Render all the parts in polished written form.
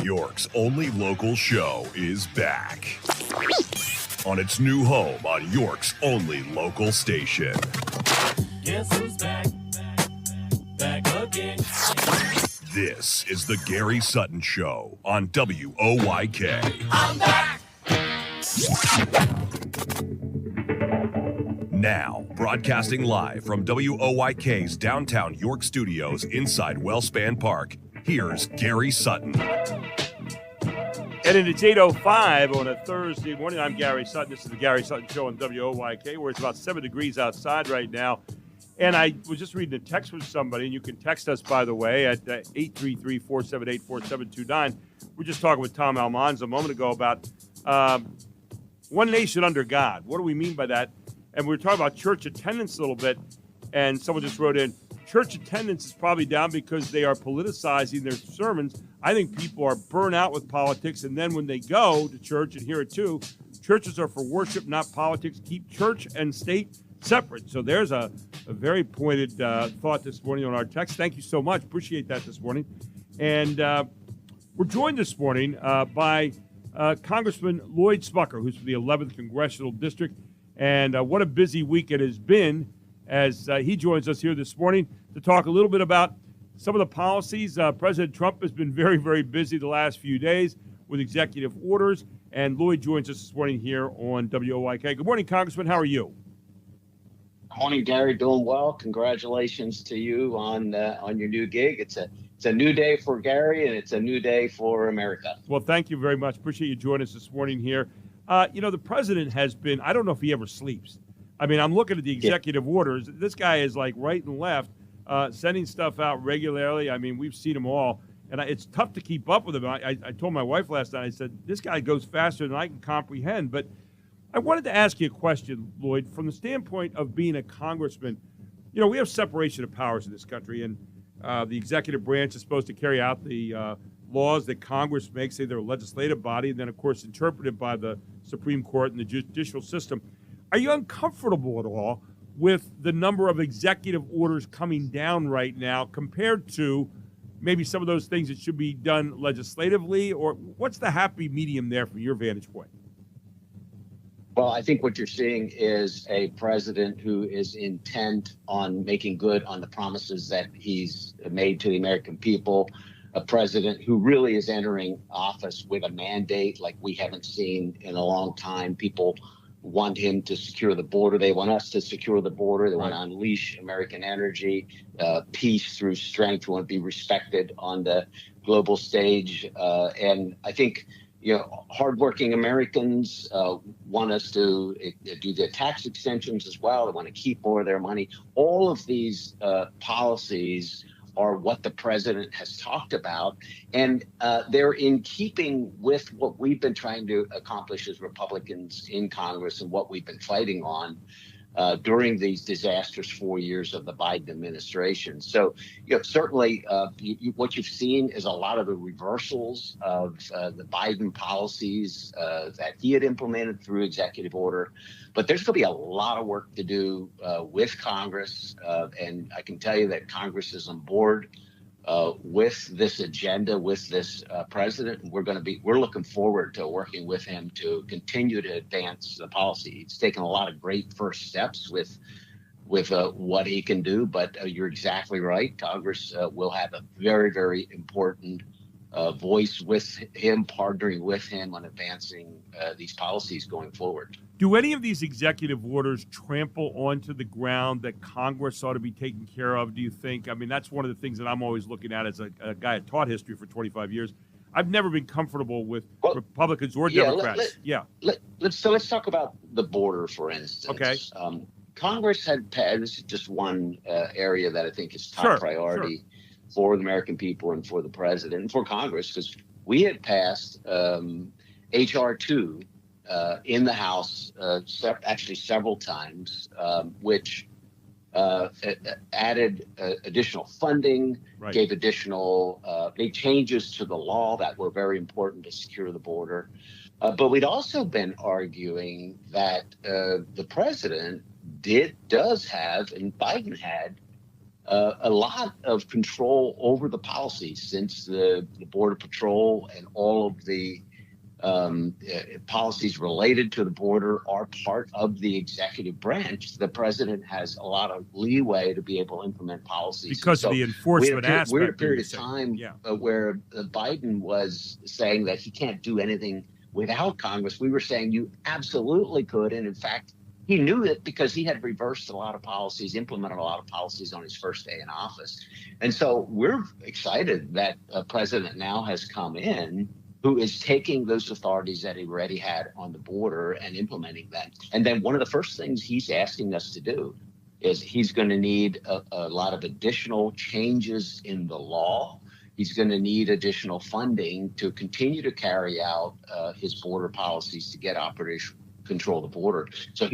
York's only local show is back on its new home on York's only local station. Guess who's back? Back again. This is the Gary Sutton Show on WOYK. I'm back. Now, broadcasting live from WOYK's downtown York studios inside Wellspan Park, here's Gary Sutton. And it's 8:05 on a Thursday morning. I'm Gary Sutton. This is the Gary Sutton Show on WOYK, where it's about 7 degrees outside right now. And I was just reading a text from somebody, and you can text us, by the way, at 833-478-4729. We're just talking with Tom Almanza a moment ago about one nation under God. What do we mean by that? And we were talking about church attendance a little bit, and someone just wrote in, church attendance is probably down because they are politicizing their sermons. I think people are burnt out with politics, and then when they go to church and hear it too, churches are for worship, not politics. Keep church and state separate. So there's a very pointed thought this morning on our text. Thank you so much. Appreciate that this morning. And we're joined this morning by Congressman Lloyd Smucker, who's from the 11th Congressional District. And what a busy week it has been as he joins us here this morning to talk a little bit about some of the policies. President Trump has been very, very busy the last few days with executive orders. And Lloyd joins us this morning here on WOYK. Good morning, Congressman. How are you? Good morning, Gary. Doing well. Congratulations to you on your new gig. It's a new day for Gary, and it's a new day for America. Well, thank you very much. Appreciate you joining us this morning here. The president has been, I don't know if he ever sleeps. I mean, I'm looking at the executive orders. This guy is like right and left, sending stuff out regularly. I mean, we've seen them all, and it's tough to keep up with him. I told my wife last night, I said, this guy goes faster than I can comprehend. But I wanted to ask you a question, Lloyd, from the standpoint of being a congressman. You know, we have separation of powers in this country, and the executive branch is supposed to carry out the laws that Congress makes, say they're a legislative body, and then, of course, interpreted by the Supreme Court and the judicial system. Are you uncomfortable at all with the number of executive orders coming down right now compared to maybe some of those things that should be done legislatively? Or what's the happy medium there from your vantage point? Well, I think what you're seeing is a president who is intent on making good on the promises that he's made to the American people, a president who really is entering office with a mandate like we haven't seen in a long time. People want him to secure the border. They want us to secure the border. They want to unleash American energy, peace through strength. We want to be respected on the global stage. And I think, hardworking Americans want us to do the tax extensions as well. They want to keep more of their money. All of these policies are what the president has talked about, and they're in keeping with what we've been trying to accomplish as Republicans in Congress and what we've been fighting on during these disastrous 4 years of the Biden administration. So, certainly what you've seen is a lot of the reversals of the Biden policies that he had implemented through executive order. But there's going to be a lot of work to do with Congress. And I can tell you that Congress is on board with this agenda, with this president. And we're looking forward to working with him to continue to advance the policy. He's taken a lot of great first steps with what he can do. But you're exactly right. Congress will have a very, very important voice with him, partnering with him on advancing these policies going forward. Do any of these executive orders trample onto the ground that Congress ought to be taking care of, do you think? I mean, that's one of the things that I'm always looking at as a guy who taught history for 25 years. I've never been comfortable with Republicans or Democrats. Let's talk about the border, for instance. Okay. Congress had passed, this is just one area that I think is top priority for the American people and for the president and for Congress, because we had passed H.R. 2 in the House, actually several times, which added additional funding, gave additional made changes to the law that were very important to secure the border. But we'd also been arguing that the president does have, and Biden had, a lot of control over the policy since the Border Patrol and all of the policies related to the border are part of the executive branch. The president has a lot of leeway to be able to implement policies. Because of the enforcement aspect. We're at a period of time where Biden was saying that he can't do anything without Congress. We were saying you absolutely could. And in fact, he knew it because he had reversed a lot of policies, implemented a lot of policies on his first day in office. And so we're excited that a president now has come in who is taking those authorities that he already had on the border and implementing them. And then one of the first things he's asking us to do is he's going to need a lot of additional changes in the law. He's going to need additional funding to continue to carry out his border policies to get operational control of the border. So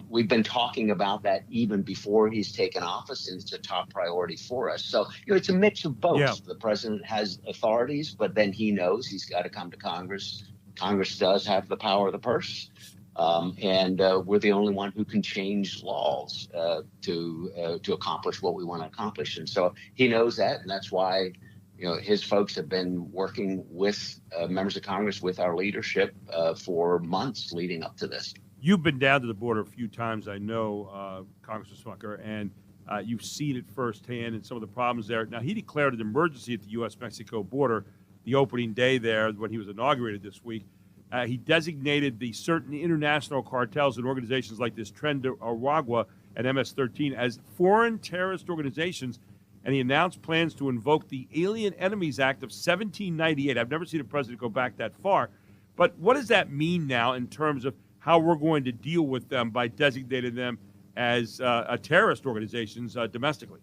we've been talking about that even before he's taken office, and it's a top priority for us. So, it's a mix of both. Yeah. The president has authorities, but then he knows he's got to come to Congress. Congress does have the power of the purse, and we're the only one who can change laws to accomplish what we want to accomplish. And so he knows that, and that's why his folks have been working with members of Congress, with our leadership for months leading up to this. You've been down to the border a few times, I know, Congressman Smucker, and you've seen it firsthand and some of the problems there. Now, he declared an emergency at the U.S.-Mexico border the opening day there when he was inaugurated this week. He designated the certain international cartels and organizations like this Tren de Aragua and MS-13 as foreign terrorist organizations, and he announced plans to invoke the Alien Enemies Act of 1798. I've never seen a president go back that far. But what does that mean now in terms of how we're going to deal with them by designating them as terrorist organizations domestically?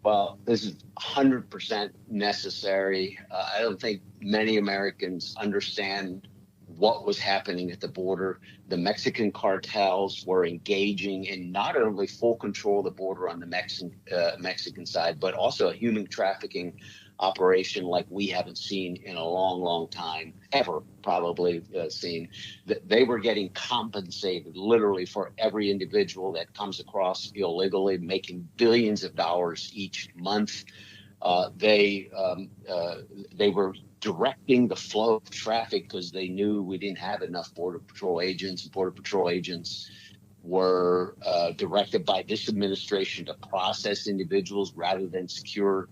Well, this is 100% necessary. I don't think many Americans understand what was happening at the border. The Mexican cartels were engaging in not only full control of the border on the Mexican side, but also a human trafficking operation like we haven't seen in a long, long time, ever probably seen. They were getting compensated literally for every individual that comes across illegally, making billions of dollars each month. They were directing the flow of traffic because they knew we didn't have enough Border Patrol agents. Border Patrol agents were directed by this administration to process individuals rather than secure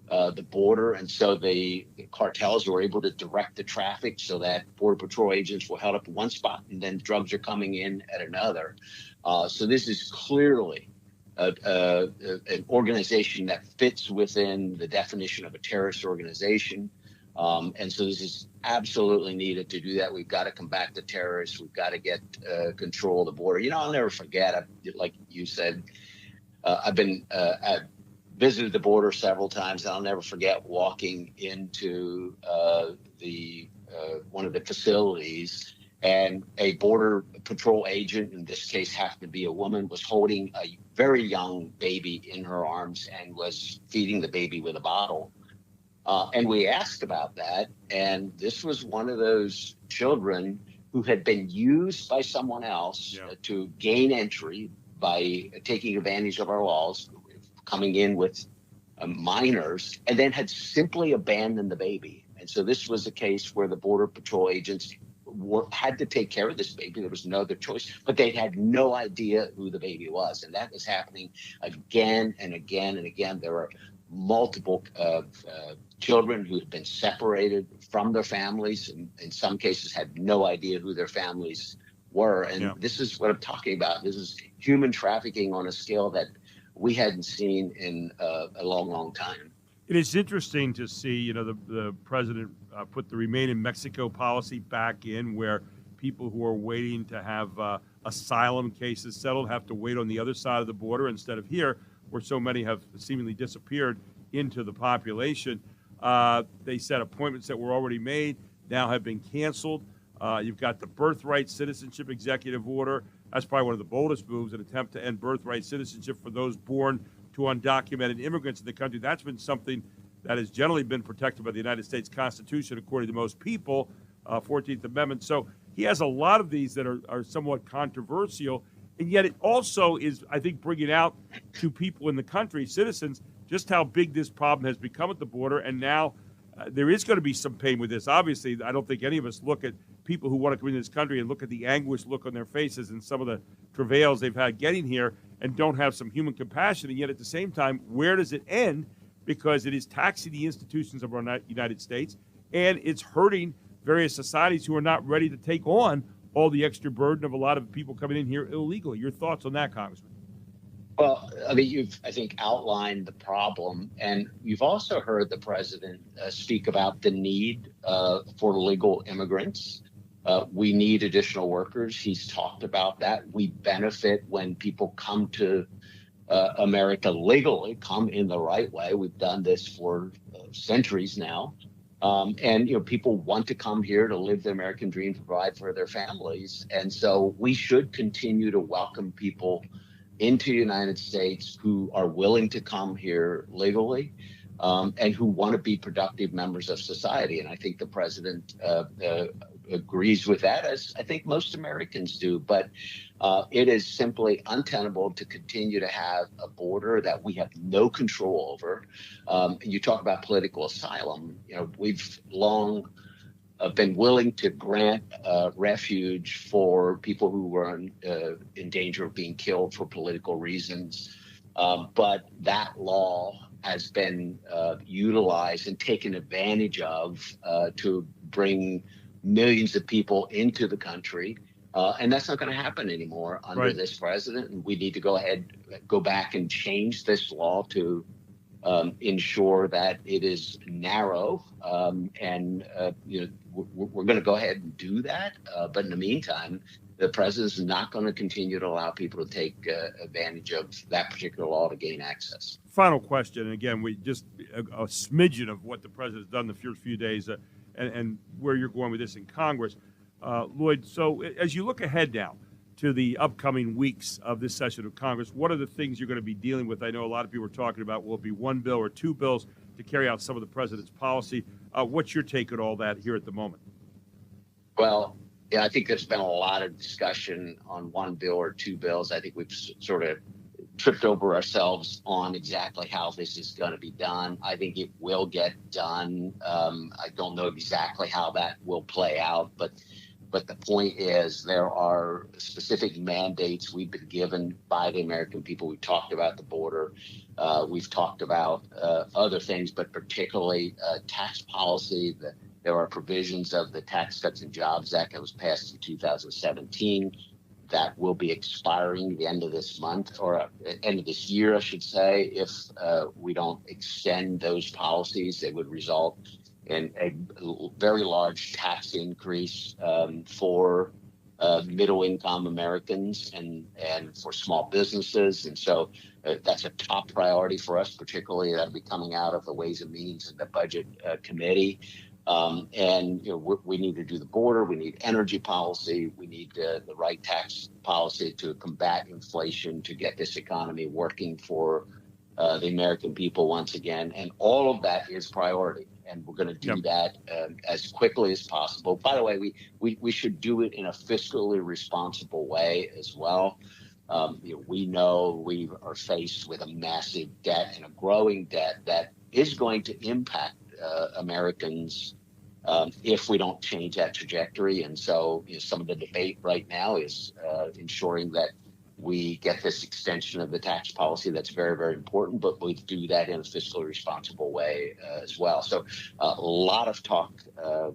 the border. And so the cartels were able to direct the traffic so that Border Patrol agents were held up in one spot and then drugs are coming in at another. So this is clearly an organization that fits within the definition of a terrorist organization. And so this is absolutely needed to do that. We've got to combat the terrorists. We've got to get control of the border. I'll never forget, like you said, I've visited the border several times, and I'll never forget walking into one of the facilities, and a Border Patrol agent, in this case happened to be a woman, was holding a very young baby in her arms and was feeding the baby with a bottle. And we asked about that, and this was one of those children who had been used by someone else to gain entry by taking advantage of our laws, coming in with minors, and then had simply abandoned the baby. And so this was a case where the Border Patrol agents had to take care of this baby. There was no other choice, but they had no idea who the baby was. And that was happening again and again and again. There are multiple children who had been separated from their families, and in some cases had no idea who their families were. And this is what I'm talking about. This is human trafficking on a scale that we hadn't seen in a long, long time. It is interesting to see, the president put the Remain in Mexico policy back in, where people who are waiting to have asylum cases settled have to wait on the other side of the border instead of here, where so many have seemingly disappeared into the population. They said appointments that were already made now have been canceled. You've got the birthright citizenship executive order. That's probably one of the boldest moves, an attempt to end birthright citizenship for those born to undocumented immigrants in the country. That's been something that has generally been protected by the United States Constitution, according to most people, 14th Amendment. So he has a lot of these that are somewhat controversial. And yet it also is, I think, bringing out to people in the country, citizens, just how big this problem has become at the border. And now there is going to be some pain with this. Obviously, I don't think any of us look at people who want to come into this country and look at the anguished look on their faces and some of the travails they've had getting here and don't have some human compassion. And yet at the same time, where does it end? Because it is taxing the institutions of our United States, and it's hurting various societies who are not ready to take on all the extra burden of a lot of people coming in here illegally. Your thoughts on that, Congressman? Well, I mean, you've, I think, outlined the problem, and you've also heard the president speak about the need for legal immigrants. We need additional workers. He's talked about that. We benefit when people come to America legally, come in the right way. We've done this for centuries now. And, people want to come here to live the American dream, to provide for their families. And so we should continue to welcome people into the United States who are willing to come here legally and who want to be productive members of society. And I think the president agrees with that, as I think most Americans do. But it is simply untenable to continue to have a border that we have no control over. You talk about political asylum. We've long been willing to grant refuge for people who were in danger of being killed for political reasons. But that law has been utilized and taken advantage of to bring millions of people into the country. And that's not going to happen anymore under this president. And we need to go back and change this law to ensure that it is narrow. We're going to go ahead and do that. But in the meantime, the president is not going to continue to allow people to take advantage of that particular law to gain access. Final question, and again, we just a smidgen of what the president's done the first few days and where you're going with this in Congress. Lloyd, so as you look ahead now to the upcoming weeks of this session of Congress, what are the things you're going to be dealing with? I know a lot of people are talking about, will it be one bill or two bills to carry out some of the president's policy? What's your take on all that here at the moment? Well, yeah, I think there's been a lot of discussion on one bill or two bills. I think we've sort of tripped over ourselves on exactly how this is going to be done. I think it will get done. I don't know exactly how that will play out, but the point is there are specific mandates we've been given by the American people. We talked about the border. We've talked about other things, but particularly tax policy. There are provisions of the Tax Cuts and Jobs Act that was passed in 2017 that will be expiring the end of this month, or end of this year, I should say. If we don't extend those policies, it would result in a very large tax increase for middle-income Americans and for small businesses. And so that's a top priority for us, particularly that'll be coming out of the Ways and Means and the Budget Committee. We need to do the border. We need energy policy. We need the right tax policy to combat inflation, to get this economy working for the American people once again. And all of that is priority. And we're going to do that as quickly as possible. By the way, we should do it in a fiscally responsible way as well. We know we are faced with a massive debt and a growing debt that is going to impact Americans if we don't change that trajectory. And so some of the debate right now is ensuring that we get this extension of the tax policy. That's very, very important, but we do that in a fiscally responsible way as well. So a lot of talk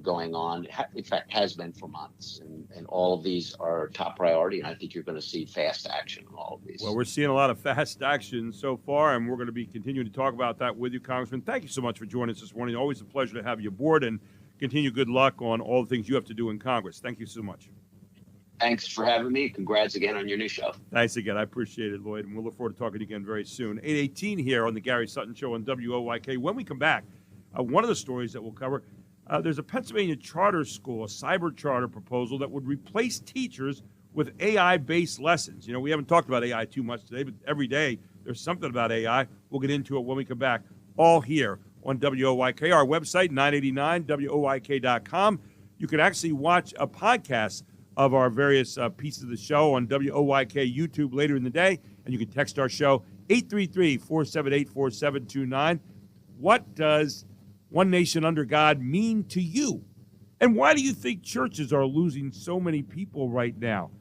going on, in fact, has been for months, and all of these are top priority, and I think you're going to see fast action on all of these. Well, we're seeing a lot of fast action so far, and we're going to be continuing to talk about that with you, Congressman. Thank you so much for joining us this morning. Always a pleasure to have you aboard, and continue good luck on all the things you have to do in Congress. Thank you so much. Thanks for having me. Congrats again on your new show. Thanks again. I appreciate it, Lloyd. And we'll look forward to talking to you again very soon. 8:18 here on the Gary Sutton Show on WOYK. When we come back, one of the stories that we'll cover, there's a Pennsylvania charter school, a cyber charter proposal that would replace teachers with AI-based lessons. We haven't talked about AI too much today, but every day there's something about AI. We'll get into it when we come back, all here on WOYK. Our website, 989WOYK.com. You can actually watch a podcast of our various pieces of the show on WOYK YouTube later in the day. And you can text our show, 833-478-4729. What does One Nation Under God mean to you? And why do you think churches are losing so many people right now?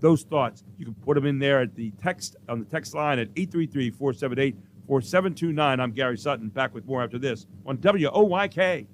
Those thoughts, you can put them in there at the text on the text line at 833-478-4729. I'm Gary Sutton, back with more after this on WOYK.